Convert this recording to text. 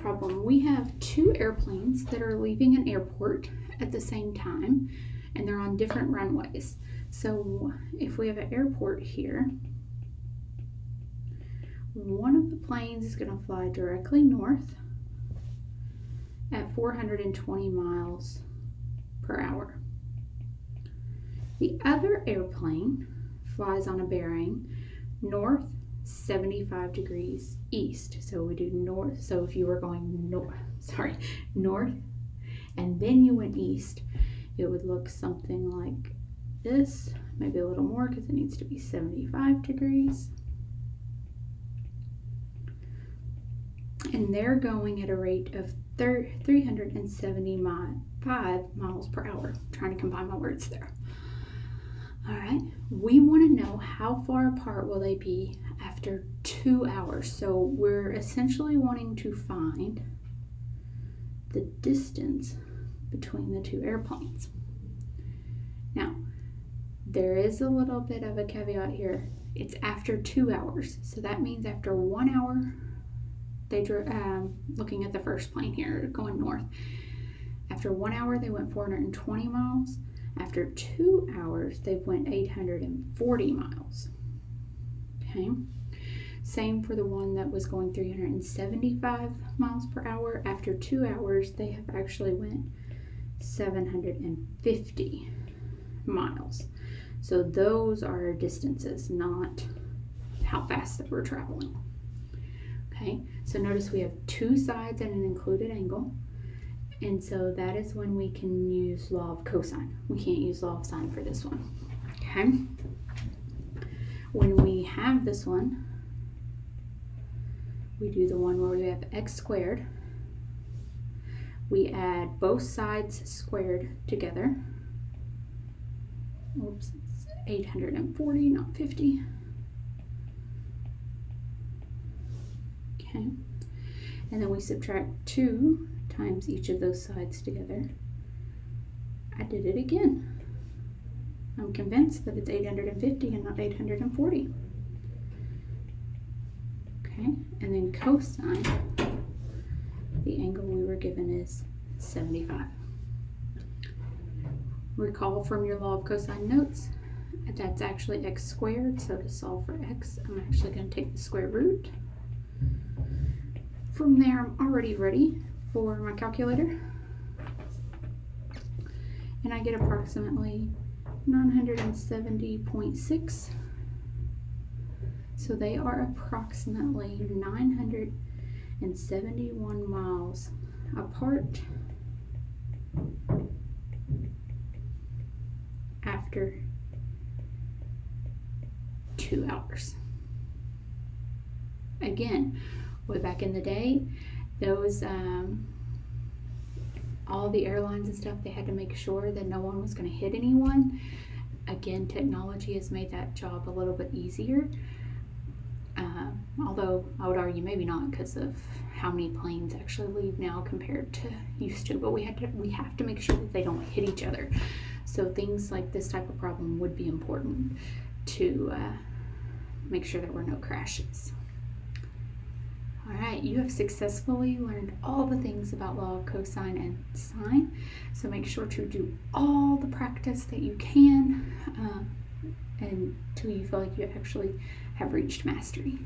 problem. We have two airplanes that are leaving an airport at the same time, and they're on different runways. So if we have an airport here, one of the planes is going to fly directly north at 420 miles per hour. The other airplane flies on a bearing north 75 degrees east. So we do north. So if you were going north, and then you went east, it would look something like this, maybe a little more because it needs to be 75 degrees. And they're going at a rate of 375 miles per hour. I'm trying to combine my words there. All right, we want to know how far apart will they be after 2 hours. So we're essentially wanting to find the distance between the two airplanes. Now, there is a little bit of a caveat here. It's after 2 hours. So that means after 1 hour, they looking at the first plane here, going north. After 1 hour, they went 420 miles. After 2 hours, they went 840 miles. Okay. Same for the one that was going 375 miles per hour. After 2 hours, they have actually went 750 miles. So those are distances, not how fast that we're traveling. Okay, so notice we have two sides at an included angle. And so that is when we can use law of cosine. We can't use law of sine for this one. Okay. When we have this one, we do the one where we have x squared. We add both sides squared together. Oops, it's 840, not 50. Okay. And then we subtract 2 times each of those sides together. I did it again. I'm convinced that it's 850 and not 840. Okay, and then cosine, the angle we were given is 75. Recall from your law of cosine notes, that's actually x squared, so to solve for x, I'm actually going to take the square root. From there, I'm already ready for my calculator, and I get approximately 970.6. So they are approximately 971 miles apart after 2 hours. Again, way back in the day, those all the airlines and stuff, they had to make sure that no one was going to hit anyone. Again, technology has made that job a little bit easier. Although I would argue maybe not, because of how many planes actually leave now compared to used to. But we have to make sure that they don't hit each other. So things like this type of problem would be important to make sure there were no crashes. All right, you have successfully learned all the things about law of cosine and sine. So make sure to do all the practice that you can until you feel like you actually have reached mastery.